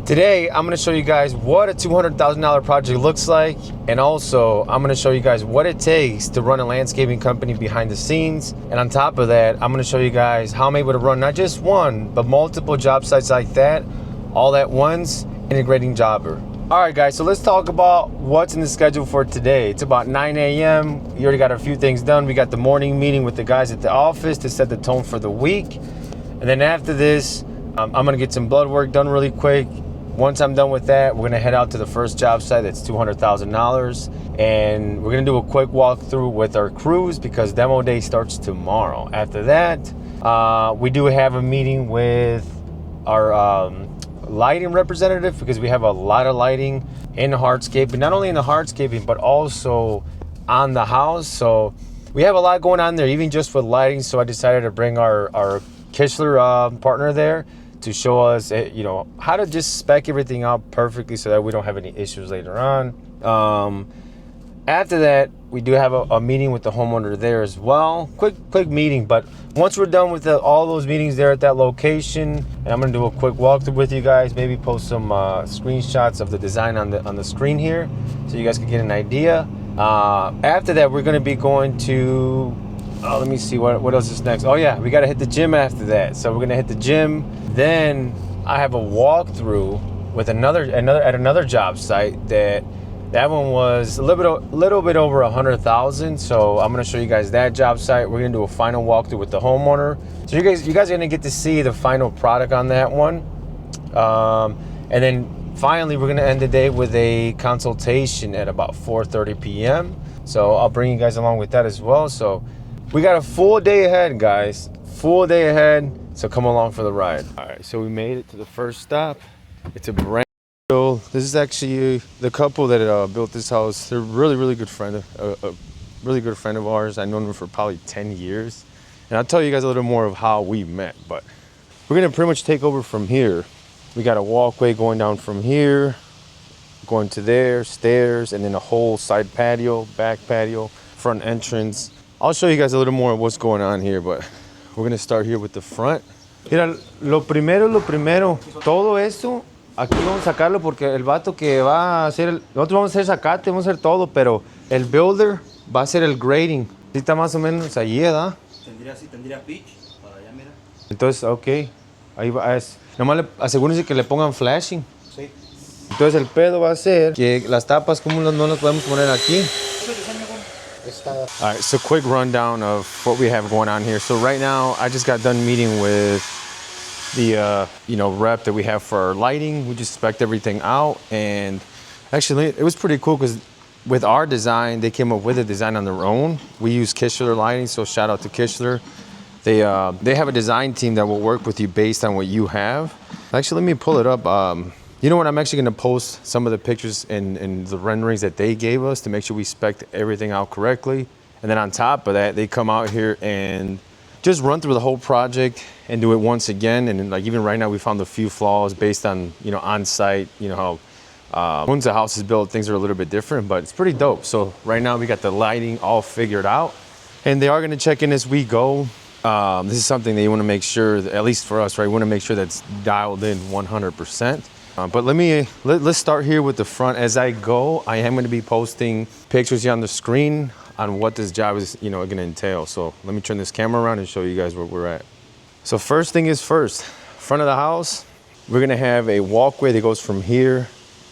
Today, I'm gonna show you guys what a $200,000 project looks like, and also I'm gonna show you guys what it takes to run a landscaping company behind the scenes. And on top of that, I'm gonna show you guys how I'm able to run not just one, but multiple job sites like that, all at once, integrating Jobber. All right, guys, so let's talk about what's in the schedule for today. It's about 9 a.m. You already got a few things done. We got the morning meeting with the guys at the office to set the tone for the week. And then after this, I'm gonna get some blood work done really quick. Once I'm done with that, we're gonna head out to the first job site that's $200,000, and we're gonna do a quick walkthrough with our crews because demo day starts tomorrow. After that, we do have a meeting with our lighting representative because we have a lot of lighting in hardscaping, not only in the hardscaping, but also on the house. So we have a lot going on there, even just with lighting. So I decided to bring our Kishler partner there to show us, how to just spec everything out perfectly so that we don't have any issues later on. After that, we do have a meeting with the homeowner there as well. Quick meeting, but once we're done with all those meetings there at that location, and I'm gonna do a quick walkthrough with you guys, maybe post some screenshots of the design on the screen here so you guys can get an idea. After that, we're gonna be going to, let me see what else is next. Oh yeah, we gotta hit the gym after that. So we're gonna hit the gym. Then I have a walkthrough with another job site that one was a little bit over 100,000. So I'm gonna show you guys that job site. We're gonna do a final walkthrough with the homeowner. So you guys are gonna get to see the final product on that one. And then finally, we're gonna end the day with a consultation at about 4:30 p.m. So I'll bring you guys along with that as well. So we got a full day ahead, guys. Full day ahead. So come along for the ride. All right, so we made it to the first stop. It's a brand new. This is actually the couple that built this house. They're really good friend, a really good friend of ours. I've known them for probably 10 years. And I'll tell you guys a little more of how we met, but we're gonna pretty much take over from here. We got a walkway going down from here, going to there, stairs, and then a whole side patio, back patio, front entrance. I'll show you guys a little more of what's going on here, but we're gonna start here with the front. Mira, lo primero, todo esto, aquí vamos a sacarlo porque el vato que va a hacer, nosotros vamos a hacer zacate, vamos a hacer todo, pero el builder va a hacer el grading. Sí está más o menos allí, ¿verdad? Tendría pitch para allá, mira. Entonces, ok, ahí va, nomás asegúrense que le pongan flashing. Sí. Entonces el pedo va a ser que las tapas, ¿cómo no las podemos poner aquí? All right, so quick rundown of what we have going on here. So right now, I just got done meeting with the rep that we have for our lighting. We just spec'd everything out, and actually it was pretty cool because with our design, they came up with a design on their own. We use Kishler lighting, so shout out to Kishler. They have a design team that will work with you based on what you have. Actually, let me pull it up. You know what? I'm actually going to post some of the pictures and the renderings that they gave us to make sure we spec everything out correctly. And then on top of that, they come out here and just run through the whole project and do it once again. And like even right now, we found a few flaws based on on site. How once the house is built, things are a little bit different, but it's pretty dope. So right now, we got the lighting all figured out, and they are going to check in as we go. This is something that you want to make sure, that, at least for us, right? We want to make sure that's dialed in 100%. But let's start here with the front. As I go, I am going to be posting pictures here on the screen on what this job is, going to entail. So let me turn this camera around and show you guys where we're at. So first thing is first, front of the house, we're going to have a walkway that goes from here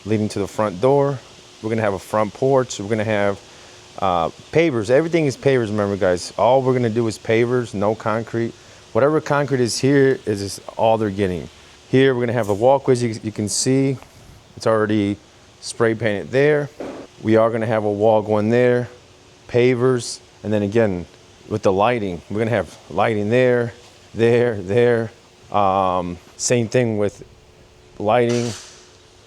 leading to the front door. We're going to have a front porch. We're going to have pavers. Everything is pavers, remember, guys. All we're going to do is pavers, no concrete. Whatever concrete is here is all they're getting. Here, we're gonna have the walkways. You can see it's already spray painted there. We are gonna have a wall going there, pavers, and then again, with the lighting, we're gonna have lighting there. Same thing with lighting,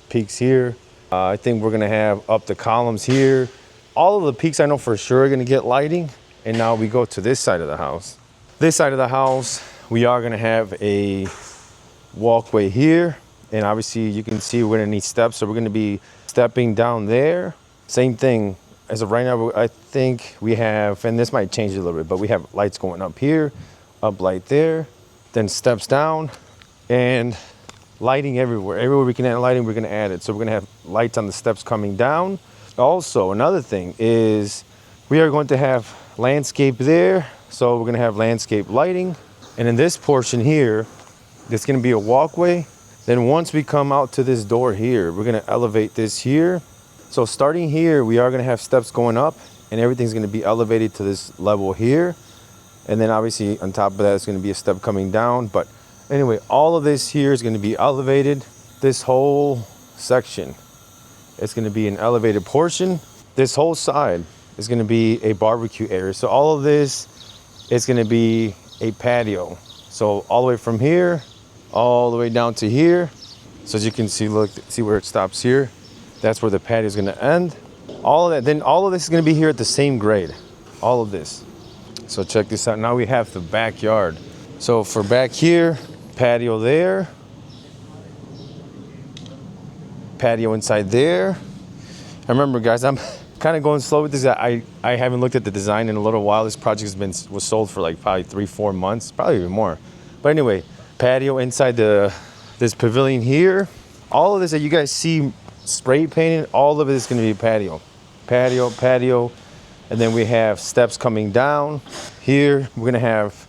peaks here. I think we're gonna have up the columns here. All of the peaks I know for sure are gonna get lighting. And now we go to this side of the house. This side of the house, we are gonna have a walkway here, and obviously you can see we're gonna need steps, so we're gonna be stepping down there. Same thing as of right now. I think we have, and this might change a little bit, but we have lights going up here, up light there, then steps down, and lighting everywhere. Everywhere we can add lighting, we're gonna add it. So we're gonna have lights on the steps coming down. Also, another thing is we are going to have landscape there. So we're gonna have landscape lighting. And in this portion here, there's gonna be a walkway. Then once we come out to this door here, we're gonna elevate this here. So starting here, we are gonna have steps going up and everything's gonna be elevated to this level here. And then obviously on top of that, it's gonna be a step coming down. But anyway, all of this here is gonna be elevated. This whole section, it's gonna be an elevated portion. This whole side is gonna be a barbecue area. So all of this is gonna be a patio. So all the way from here, all the way down to here. So as you can see, look, see where it stops here. That's where the patio is gonna end. All of that, then all of this is gonna be here at the same grade. All of this. So check this out. Now we have the backyard. So for back here, patio there. Patio inside there. I remember, guys, I'm kind of going slow with this. I haven't looked at the design in a little while. This project was sold for like probably 3-4 months, probably even more. But anyway, patio inside this pavilion here. All of this that you guys see spray painted, all of it is going to be patio. Patio. And then we have steps coming down. Here, we're going to have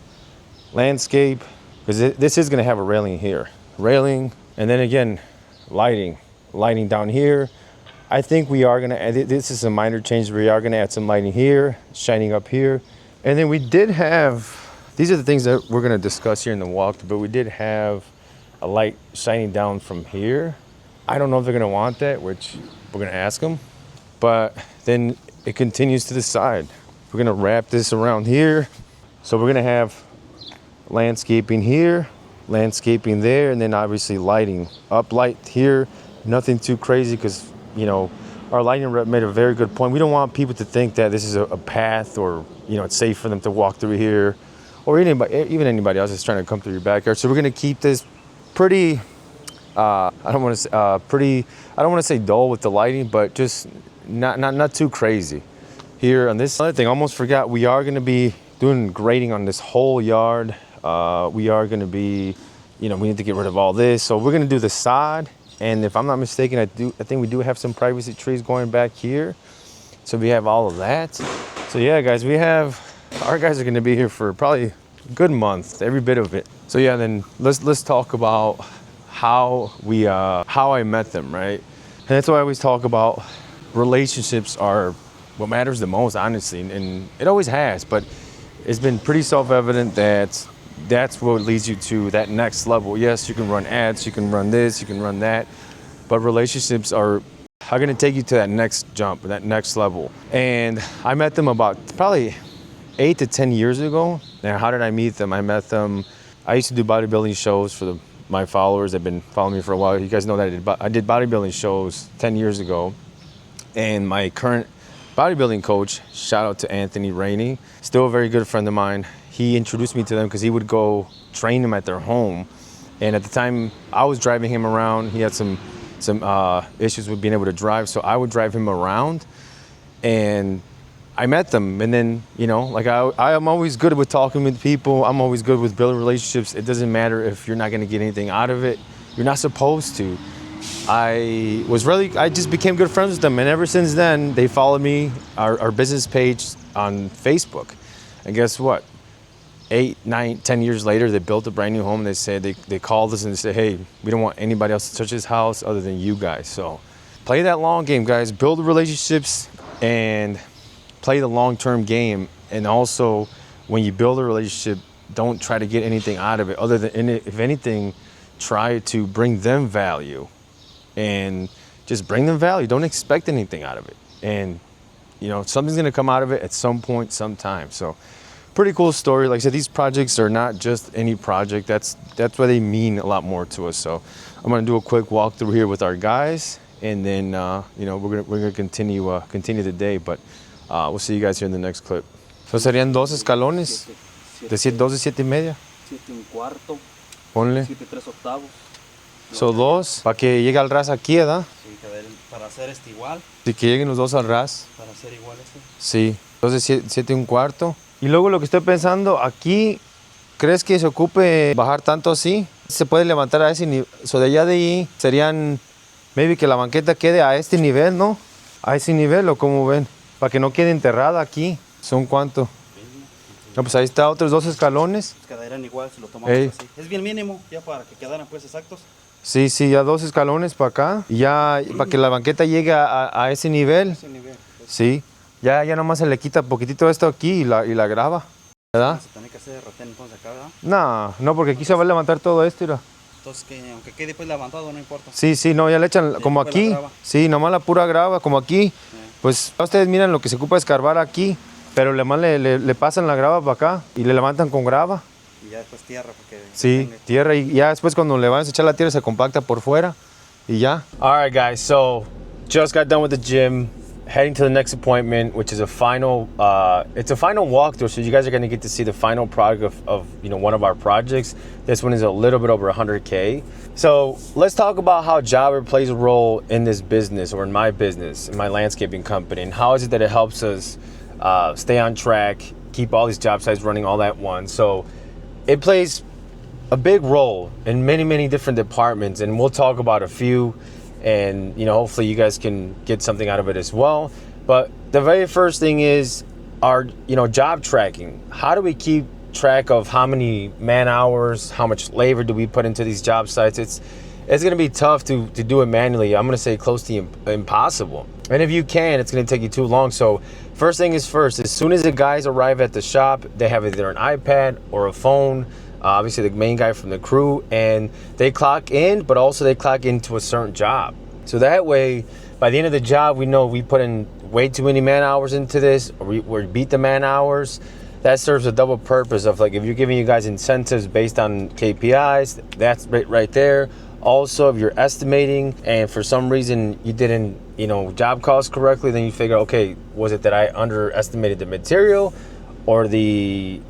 landscape. Because this is going to have a railing here. Railing. And then again, lighting. Lighting down here. I think we are going to add, this is a minor change. We are going to add some lighting here, shining up here. And then we did have, these are the things that we're going to discuss here in the walkthrough, but we did have a light shining down from here. I don't know if they're going to want that, which we're going to ask them. But then it continues to the side. We're going to wrap this around here. So we're going to have landscaping here, landscaping there, and then obviously lighting. Up light here, nothing too crazy because, you know, our lighting rep made a very good point. We don't want people to think that this is a path or, you know, it's safe for them to walk through here or even anybody else that's trying to come through your backyard. So we're going to keep this pretty, I don't want to say dull with the lighting, but just not too crazy. Here on this other thing, I almost forgot, we are going to be doing grading on this whole yard. We are going to be, you know, we need to get rid of all this. So we're going to do the sod. And if I'm not mistaken, I think we do have some privacy trees going back here. So we have all of that. So yeah, guys, our guys are going to be here for probably a good month, every bit of it. So yeah, then let's talk about how I met them, right? And that's why I always talk about relationships are what matters the most, honestly. And it always has, but it's been pretty self-evident that that's what leads you to that next level. Yes, you can run ads, you can run this, you can run that, but relationships are going to take you to that next jump, that next level. And I met them about probably 8 to 10 years ago. Now, how did I meet them? I met them, I used to do bodybuilding shows for my followers that have been following me for a while. You guys know that I did bodybuilding shows 10 years ago. And my current bodybuilding coach, shout out to Anthony Rainey, still a very good friend of mine. He introduced me to them because he would go train them at their home. And at the time, I was driving him around. He had some issues with being able to drive, so I would drive him around. And I met them. And then, you know, like I'm always good with talking with people. I'm always good with building relationships. It doesn't matter if you're not going to get anything out of it. You're not supposed to. I just became good friends with them. And ever since then, they followed me, our business page on Facebook. And guess what? 8, 9, 10 years later, they built a brand new home. They said they called us and they said, hey, we don't want anybody else to touch this house other than you guys. So play that long game, guys. Build relationships and play the long-term game. And also, when you build a relationship, don't try to get anything out of it other than, if anything, try to bring them value. And just bring them value. Don't expect anything out of it. And, you know, something's going to come out of it at some point, sometime. So pretty cool story. Like I said, these projects are not just any project. That's why they mean a lot more to us. So I'm going to do a quick walkthrough here with our guys. And then, you know, we're gonna continue the day. But we'll see you guys here in the next clip. So serían 2 escalones. De 2 y 7 y media. 7 1/4. Ponle. 7 3/8. So 2, para que llegue al ras aquí, ¿verdad? Sí, para hacer igual. Sí, que lleguen los 2 al ras. Para hacer igual este. Sí, entonces 7 1/4. Y luego lo que estoy pensando, aquí ¿Crees que se ocupe bajar tanto así? Se puede levantar a ese nivel. So de allá de ahí serían, maybe que la banqueta quede a este nivel, ¿no? A ese nivel, o como ven, para que no quede enterrada aquí. ¿Son cuánto? No, pues ahí está, otros 2 escalones. Quedarían igual si lo tomamos así. Es bien mínimo, ya para que quedaran pues exactos. Sí, ya 2 escalones para acá. Y ya para que la banqueta llegue a ese nivel. Ese nivel, pues. Sí, ya nomás se le quita poquitito esto aquí y la grava. ¿Verdad? Se tiene que hacer retén entonces acá, ¿verdad? No, porque aquí se va a levantar todo esto, mira. Entonces que aunque quede pues levantado no importa. Sí, no, ya le echan como aquí. Sí, nomás la pura grava, como aquí. Pues ustedes miran lo que se ocupa escarbar aquí, pero nomás le pasan la grava para acá y le levantan con grava. Y ya después tierra porque... Sí, tierra, y ya después cuando le van a echar la tierra se compacta por fuera y ya. All right, guys, so just got done with the gym. Heading to the next appointment, which is a final, it's a final walkthrough, so you guys are gonna get to see the final product of one of our projects. This one is a little bit over 100K. So let's talk about how Jobber plays a role in this business, or in my business, in my landscaping company, and how is it that it helps us stay on track, keep all these job sites running all at once. So it plays a big role in many different departments, and we'll talk about a few. And hopefully you guys can get something out of it as well. But the very first thing is our job tracking. How do we keep track of how many man hours, how much labor do we put into these job sites? It's going to be tough to do it manually. I'm going to say close to impossible. And if you can, it's going to take you too long. So first thing is first, as soon as the guys arrive at the shop, they have either an iPad or a phone. Obviously the main guy from the crew, and they clock in, but also they clock into a certain job. So that way, by the end of the job, we know we put in way too many man hours into this, or we beat the man hours. That serves a double purpose of, like, if you're giving you guys incentives based on KPIs, that's right there. Also, if you're estimating and for some reason you didn't, job cost correctly, then you figure, okay, was it that I underestimated the material or the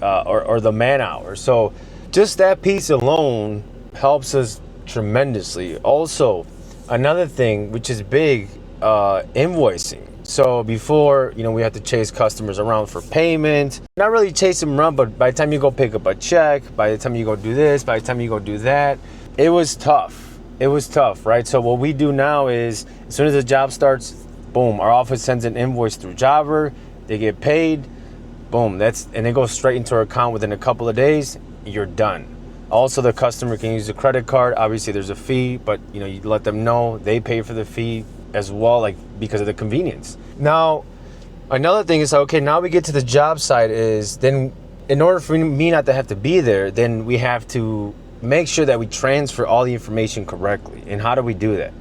man hours? So just that piece alone helps us tremendously. Also, another thing which is big, invoicing. So before, we had to chase customers around for payment. Not really chase them around, but by the time you go pick up a check, by the time you go do this, by the time you go do that, it was tough. It was tough, right? So what we do now is, as soon as the job starts, boom, our office sends an invoice through Jobber, they get paid, boom, and it goes straight into our account within a couple of days. You're done. Also, the customer can use a credit card. Obviously there's a fee, but you let them know they pay for the fee as well, like, because of the convenience. Now, another thing is, okay, now we get to the job site, is then in order for me not to have to be there, then we have to make sure that we transfer all the information correctly. And how do we do that?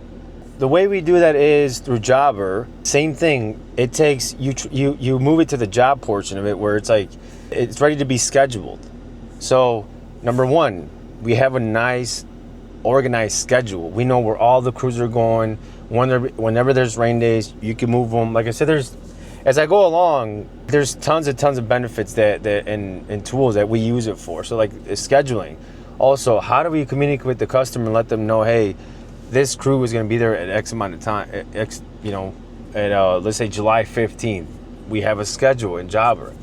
The way we do that is through Jobber. Same thing. It takes you move it to the job portion of it, where it's like it's ready to be scheduled. So number one, we have a nice organized schedule. We know where all the crews are going. Whenever there's rain days, you can move them. Like I said, as I go along, there's tons of benefits that and tools that we use it for. So like scheduling. Also, how do we communicate with the customer and let them know, hey, this crew is going to be there at X amount of time, let's say July 15th. We have a schedule in Jobber.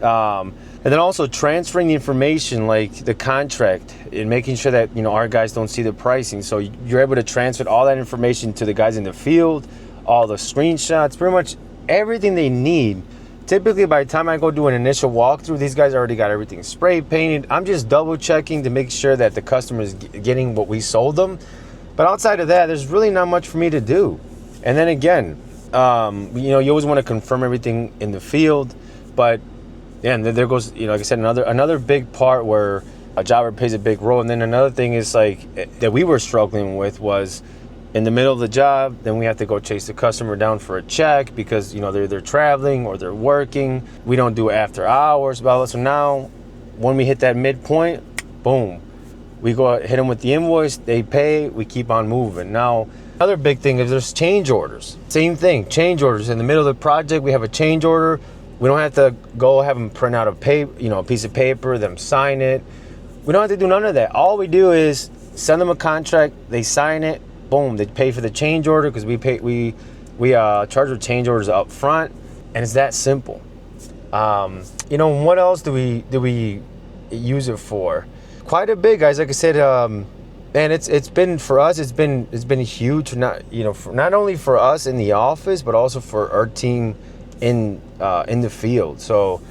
And then also transferring the information, like the contract, and making sure that our guys don't see the pricing. So you're able to transfer all that information to the guys in the field, all the screenshots, pretty much everything they need. Typically, by the time I go do an initial walkthrough, these guys already got everything spray painted. I'm just double checking to make sure that the customer is getting what we sold them. But outside of that, there's really not much for me to do. And then again, you always want to confirm everything in the field, but yeah, and then there goes, like I said, another big part where a jobber plays a big role. And then another thing is, like, that we were struggling with was in the middle of the job, then we have to go chase the customer down for a check because they're traveling or they're working. We don't do after hours, blah, blah. So now when we hit that midpoint, boom, we go hit them with the invoice, they pay, we keep on moving. Now, another big thing is there's change orders. Same thing, change orders. In the middle of the project, we have a change order. We don't have to go have them print out a piece of paper, them sign it. We don't have to do none of that. All we do is send them a contract, they sign it, boom, they pay for the change order because we charge our change orders up front, and it's that simple. What else do we use it for? Quite a bit, guys. Like I said, and it's been for us. It's been huge. Not for, not only for us in the office, but also for our team in the field. So,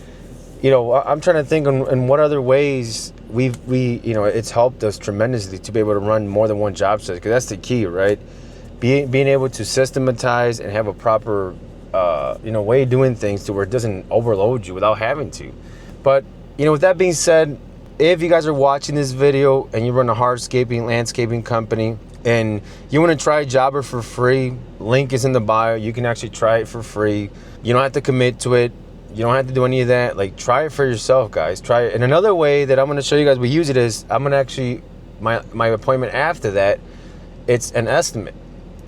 I'm trying to think in what other ways it's helped us tremendously to be able to run more than one job site, because that's the key, right? Being able to systematize and have a proper way of doing things to where it doesn't overload you without having to. But with that being said, if you guys are watching this video and you run a hardscaping landscaping company and you want to try Jobber for free, link is in the bio. You can actually try it for free. You don't have to commit to it. You don't have to do any of that. Like, try it for yourself, guys. Try it. And another way that I'm going to show you guys we use it is, I'm going to actually, my appointment after that, it's an estimate.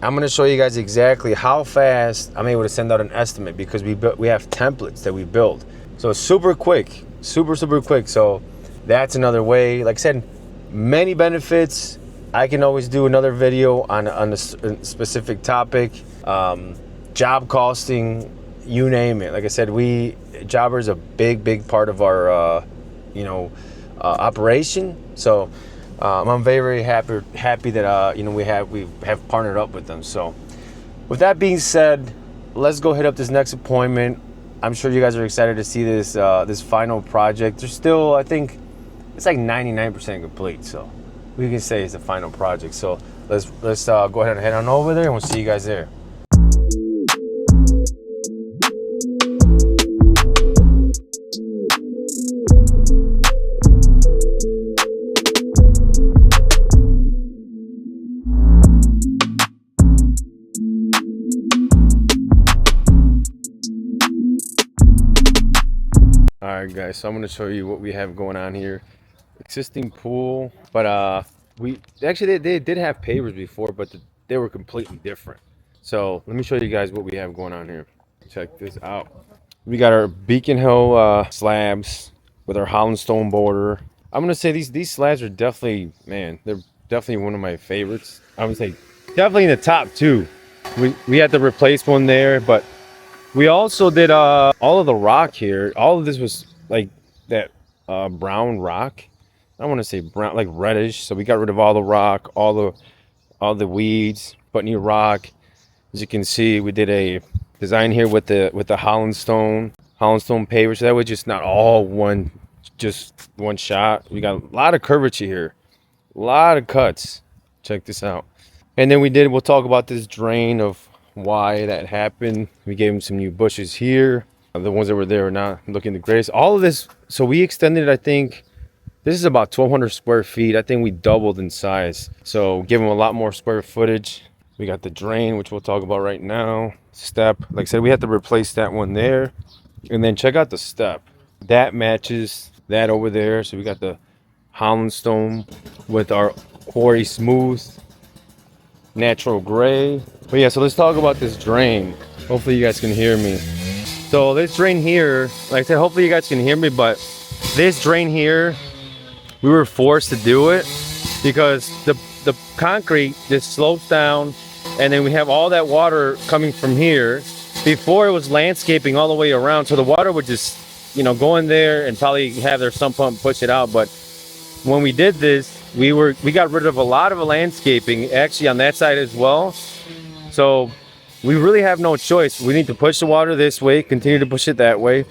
I'm going to show you guys exactly how fast I'm able to send out an estimate, because we have templates that we build. So it's super quick, super quick. So that's another way. Like I said, many benefits. I can always do another video on a specific topic, job costing, you name it. Like I said, Jobber is a big part of our operation. So I'm very happy that we have partnered up with them. So with that being said, let's go hit up this next appointment. I'm sure you guys are excited to see this final project. There's still, I think it's like 99% complete, so we can say it's a final project. So let's go ahead and head on over there, and we'll see you guys there. All right, guys, so I'm going to show you what we have going on here. Existing pool, but they did have pavers before, but they were completely different. So let me show you guys what we have going on here. Check this out. We got our Beacon Hill slabs with our Holland stone border. I'm going to say these slabs are definitely, man, they're definitely one of my favorites. I would say definitely in the top two. We had to replace one there, but we also did all of the rock here. All of this was like that brown rock. I don't want to say brown, like reddish. So we got rid of all the rock, all the weeds, put new rock. As you can see, we did a design here with the Holland stone paver. So that was just not all one shot. We got a lot of curvature here, a lot of cuts. Check this out. And then we'll talk about this drain of why that happened. We gave them some new bushes here. The ones that were there are not looking the greatest. All of this, so we extended, I think, this is about 1,200 square feet. I think we doubled in size. So give them a lot more square footage. We got the drain, which we'll talk about right now. Step, like I said, we had to replace that one there. And then check out the step. That matches that over there. So we got the Holland stone with our quarry smooth natural gray. But yeah, so let's talk about this drain. Hopefully you guys can hear me. So this drain here, like I said, hopefully you guys can hear me, but this drain here, we were forced to do it because the concrete just slopes down, and then we have all that water coming from here. Before, it was landscaping all the way around, so the water would just go in there and probably have their sump pump push it out. But when we did this, we got rid of a lot of landscaping actually on that side as well. So we really have no choice. We need to push the water this way, continue to push it that way,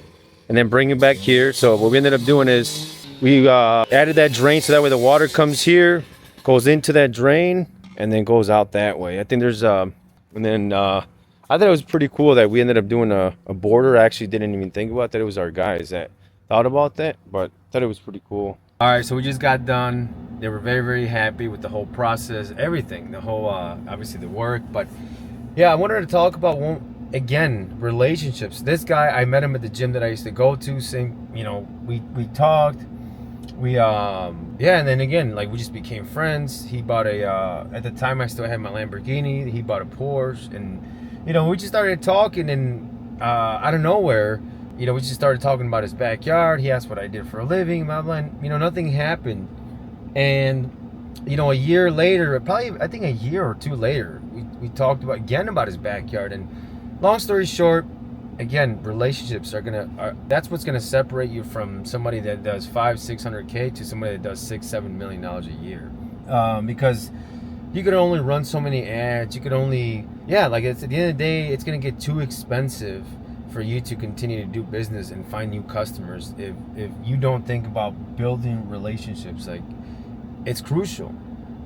and then bring it back here. So what we ended up doing is we added that drain, so that way the water comes here, goes into that drain, and then goes out that way. I think there's I thought it was pretty cool that we ended up doing a border. I actually didn't even think about that. It was our guys that thought about that, but I thought it was pretty cool. All right, so we just got done. They were very happy with the whole process, everything, the whole obviously the work. But yeah, I wanted to talk about relationships. This guy, I met him at the gym that I used to go to. Same, we talked. And then again, like, we just became friends. He bought at the time I still had my Lamborghini. He bought a Porsche, and we just started talking, and out of nowhere, we just started talking about his backyard. He asked what I did for a living, blah, blah, and, nothing happened. And, a year later, probably, I think a year or two later, we talked about his backyard. And long story short, again, relationships that's what's gonna separate you from somebody that does 500-600K to somebody that does $6-7 million a year. Because you could only run so many ads. You could only, like, it's at the end of the day, it's gonna get too expensive for you to continue to do business and find new customers if you don't think about building relationships. Like, it's crucial.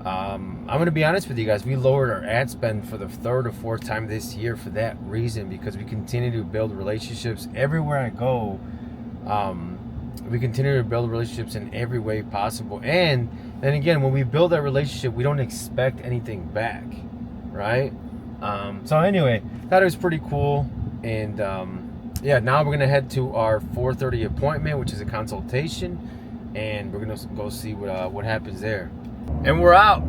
I'm gonna be honest with you guys. We lowered our ad spend for the 3rd or 4th time this year for that reason, because we continue to build relationships everywhere I go. We continue to build relationships in every way possible, and then again, when we build that relationship, we don't expect anything back, right? So anyway, thought it was pretty cool, and now we're gonna head to our 4:30 appointment, which is a consultation, and we're gonna go see what happens there. And we're out.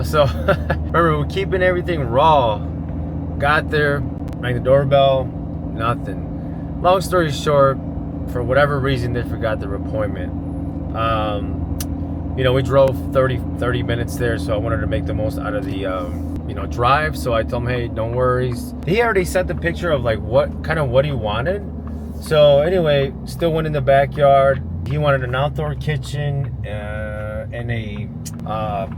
So remember, we're keeping everything raw. Got there, rang the doorbell, nothing. Long story short, for whatever reason, they forgot their appointment. We drove 30 minutes there, so I wanted to make the most out of the drive. So I told him, hey, don't worry. He already sent the picture of like what he wanted. So anyway, still went in the backyard. He wanted an outdoor kitchen and a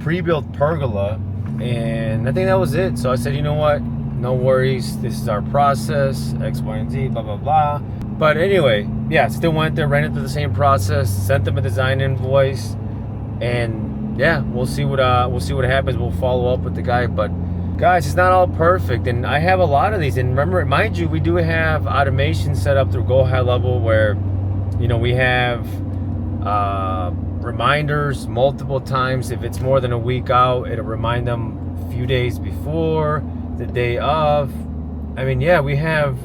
pre-built pergola, and I think that was it. So I said, you know what, no worries, this is our process, X, Y, and Z, blah, blah, blah. But anyway, still went there, ran it through the same process, sent them a design invoice, and we'll see what happens. We'll follow up with the guy. But guys, it's not all perfect, and I have a lot of these. And remember, mind you, we do have automation set up through Go High Level, where we have reminders multiple times. If it's more than a week out, it'll remind them a few days before, the day of. I mean, we have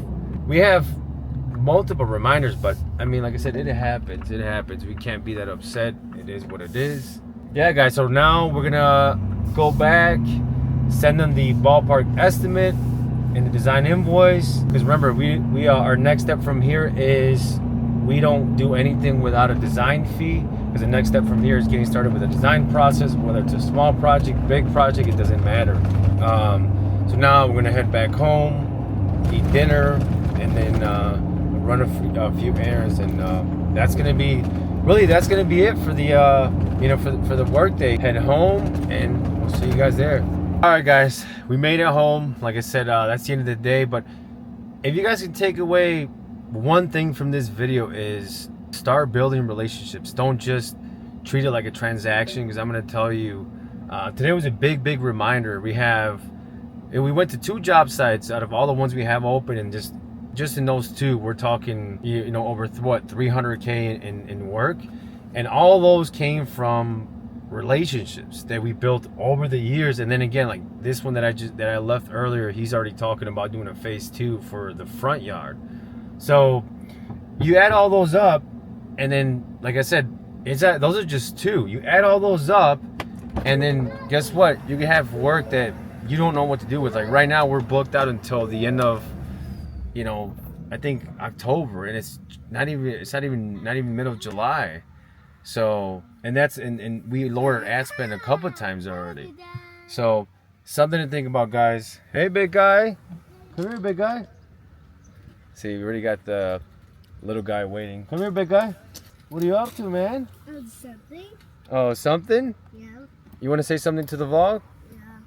multiple reminders, but I mean, like I said, it happens. We can't be that upset. It is what it is. Guys, so now we're gonna go back, send them the ballpark estimate and the design invoice, because remember, we our next step from here is we don't do anything without a design fee, because the next step from here is getting started with the design process, whether it's a small project, big project, it doesn't matter. So now we're gonna head back home, eat dinner, and then run a few errands, and that's gonna be it for the for the work day. Head home, and we'll see you guys there. All right, guys, we made it home. Like I said, that's the end of the day. But if you guys can take away one thing from this video, is start building relationships. Don't just treat it like a transaction, because I'm going to tell you, today was a big reminder. We went to 2 job sites out of all the ones we have open, and just in those 2, we're talking over 300K in work, and all those came from relationships that we built over the years. And then again, like this one that I left earlier, he's already talking about doing a phase 2 for the front yard. So you add all those up, and then, like I said, those are just 2. You add all those up, and then guess what? You can have work that you don't know what to do with. Like right now, we're booked out until the end of, I think October, and it's not even middle of July. So, and we lowered our ad spend a couple of times already. So, something to think about, guys. Hey, big guy, come here, big guy. See, we already got the little guy waiting. Come here, big guy. What are you up to, man? Something. Oh, something? Yeah. You want to say something to the vlog? Yeah.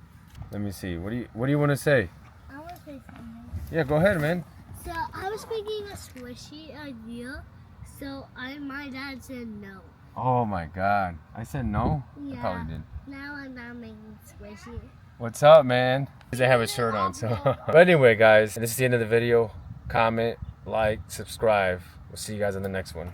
Let me see. What do you want to say? I want to say something. Yeah, go ahead, man. So I was making a squishy idea. So my dad said no. Oh my God! I said no. Yeah. I probably did. Now I'm not making squishy. What's up, man? Because I have a shirt on, so. But anyway, guys, this is the end of the video. Comment, like, subscribe. We'll see you guys in the next one.